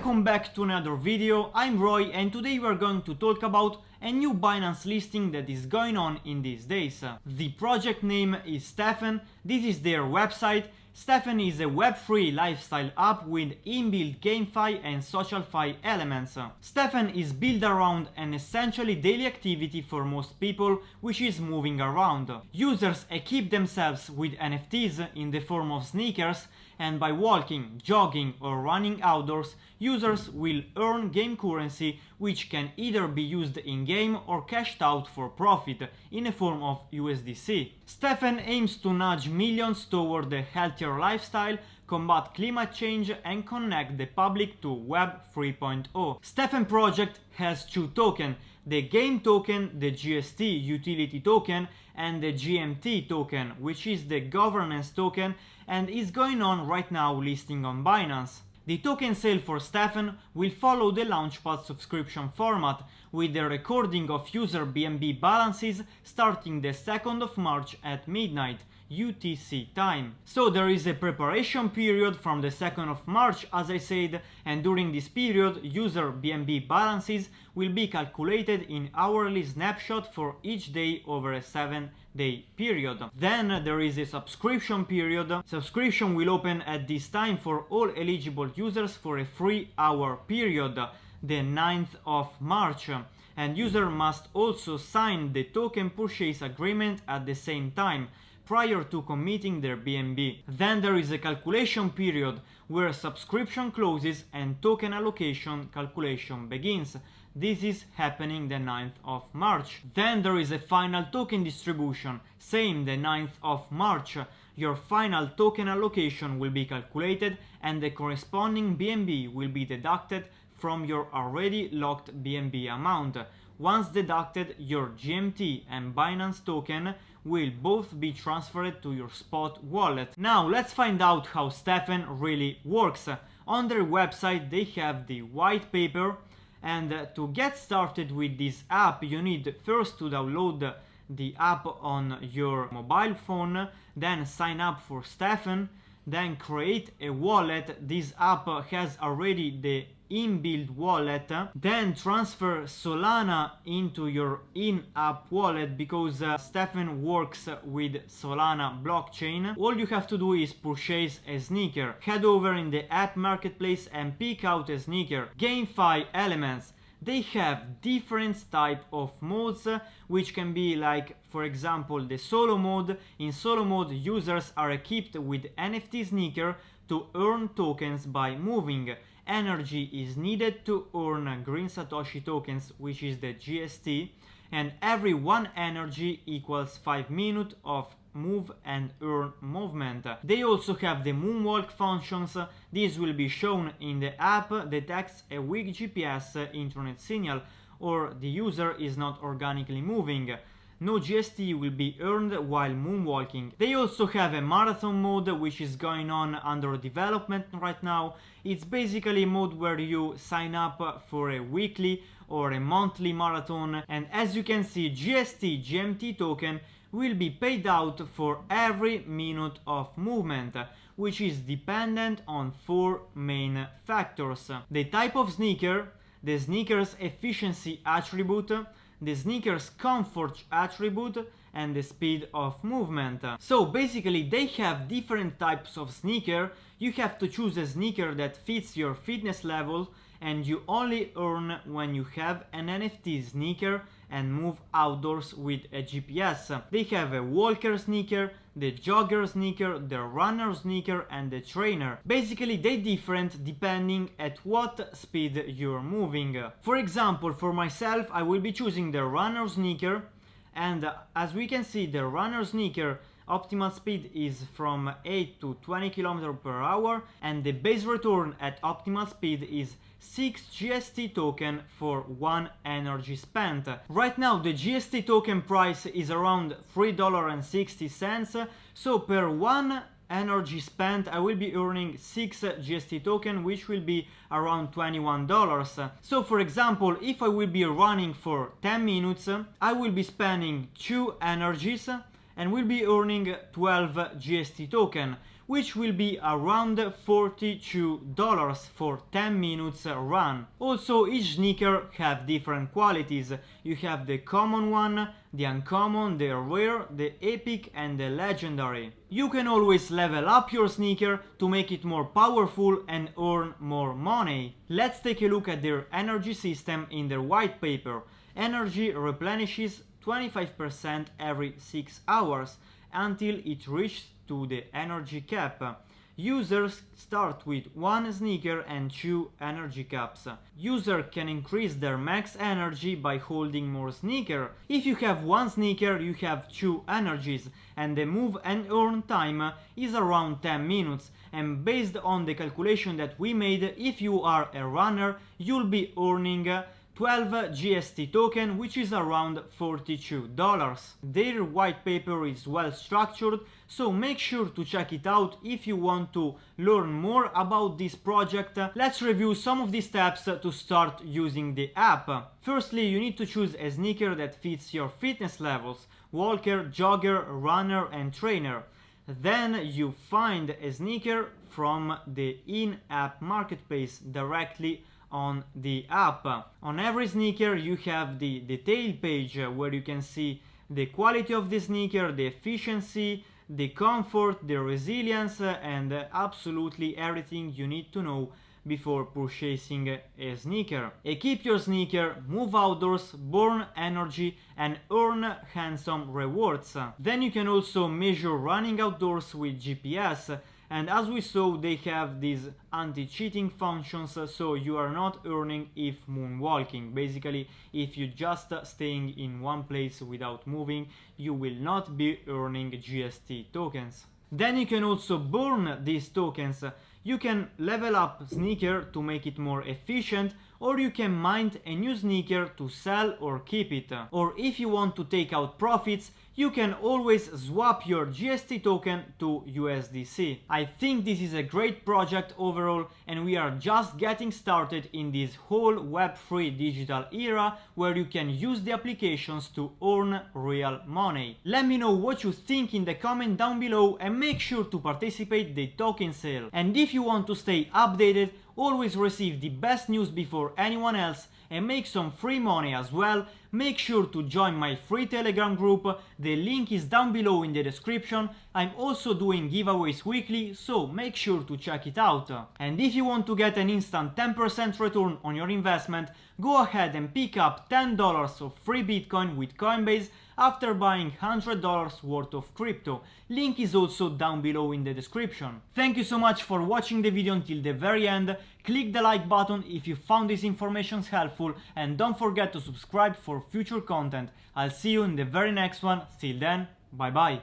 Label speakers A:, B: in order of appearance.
A: Welcome back to another video. I'm Roy and today we're going to talk about a new Binance listing that is going on in these days. The project name is STEPN. This is their website. STEPN is a Web3 lifestyle app with inbuilt GameFi and SocialFi elements. STEPN is built around an essentially daily activity for most people, which is moving around. Users equip themselves with NFTs in the form of sneakers, and by walking, jogging or running outdoors, users will earn game currency, which can either be used in-game or cashed out for profit in the form of USDC. STEPN aims to nudge millions toward a healthier lifestyle, combat climate change and connect the public to Web 3.0. STEPN project has two tokens, the game token, the GST utility token, and the GMT token, which is the governance token and is going on right now listing on Binance. The token sale for STEPN will follow the Launchpad subscription format, with the recording of user BNB balances starting the 2nd of March at midnight UTC time. So there is a preparation period from the 2nd of March, as I said, and during this period user BNB balances will be calculated in hourly snapshot for each day over a 7-day period. Then there is a subscription period. Subscription will open at this time for all eligible users for a 3-hour period, the 9th of March, and user must also sign the token purchase agreement at the same time prior to committing their BNB. Then there is a calculation period where subscription closes and token allocation calculation begins. This is happening the 9th of March. Then there is a final token distribution, same the 9th of March. Your final token allocation will be calculated and the corresponding BNB will be deducted from your already locked BNB amount. Once deducted, your GMT and Binance token will both be transferred to your spot wallet. Now let's find out how STEPN really works. On their website they have the white paper, and to get started with this app you need first to download the app on your mobile phone, then sign up for STEPN, then create a wallet. This app has already the inbuilt wallet, then transfer Solana into your in-app wallet because STEPN works with Solana blockchain. All you have to do is purchase a sneaker. Head over in the app marketplace and pick out a sneaker. GameFi elements. They have different type of modes, which can be like, for example, the solo mode. In solo mode users are equipped with NFT sneaker to earn tokens by moving. Energy is needed to earn green Satoshi tokens, which is the GST, and every 1 energy equals 5 minutes of move and earn movement. They also have the moonwalk functions. This will be shown in the app detects a weak GPS internet signal or the user is not organically moving. No GST will be earned while moonwalking. They also have a marathon mode which is going on under development right now. It's basically a mode where you sign up for a weekly or a monthly marathon, and as you can see, GST GMT token will be paid out for every minute of movement, which is dependent on 4 main factors: the type of sneaker, the sneaker's efficiency attribute, the sneaker's comfort attribute, and the speed of movement. So basically they have different types of sneaker. You have to choose a sneaker that fits your fitness level, and you only earn when you have an NFT sneaker and move outdoors with a GPS. They have a walker sneaker, the jogger sneaker, the runner sneaker, and the trainer. Basically they different depending at what speed you're moving. For example, for myself I will be choosing the runner sneaker, and as we can see, the runner sneaker optimal speed is from 8 to 20 km per hour, and the base return at optimal speed is 6 GST token for 1 energy spent. Right now the GST token price is around $3.60, so per 1 energy spent I will be earning 6 GST token, which will be around $21. So for example, if I will be running for 10 minutes, I will be spending 2 energies and will be earning 12 GST token, which will be around $42 for 10 minutes run. Also, each sneaker have different qualities. You have the common one, the uncommon, the rare, the epic and the legendary. You can always level up your sneaker to make it more powerful and earn more money. Let's take a look at their energy system in their white paper. Energy replenishes 25% every 6 hours until it reaches to the energy cap. Users start with 1 sneaker and 2 energy caps. User can increase their max energy by holding more sneaker. If you have 1 sneaker, you have 2 energies, and the move and earn time is around 10 minutes. And based on the calculation that we made, if you are a runner, you'll be earning 12 GST token, which is around $42. Their white paper is well structured, so make sure to check it out if you want to learn more about this project. Let's review some of the steps to start using the app. Firstly, you need to choose a sneaker that fits your fitness levels: walker, jogger, runner and trainer. Then you find a sneaker from the in-app marketplace directly on the app. On every sneaker you have the detail page where you can see the quality of the sneaker, the efficiency, the comfort, the resilience and absolutely everything you need to know before purchasing a sneaker. Equip your sneaker, move outdoors, burn energy and earn handsome rewards. Then you can also measure running outdoors with GPS, and as we saw, they have these anti-cheating functions, so you are not earning if moonwalking. Basically, if you just staying in one place without moving, you will not be earning GST tokens. Then you can also burn these tokens. You can level up sneaker to make it more efficient, or you can mint a new sneaker to sell or keep it. Or if you want to take out profits, you can always swap your GST token to USDC. I think this is a great project overall, and we are just getting started in this whole Web3 digital era where you can use the applications to earn real money. Let me know what you think in the comment down below and make sure to participate in the token sale. And if you want to stay updated, always receive the best news before anyone else and make some free money as well, make sure to join my free Telegram group. The link is down below in the description. I'm also doing giveaways weekly, so make sure to check it out. And if you want to get an instant 10% return on your investment, go ahead and pick up $10 of free Bitcoin with Coinbase after buying $100 worth of crypto. Link is also down below in the description. Thank you so much for watching the video until the very end. Click the like button if you found this information helpful, and don't forget to subscribe for future content. I'll see you in the very next one. Till then, bye bye.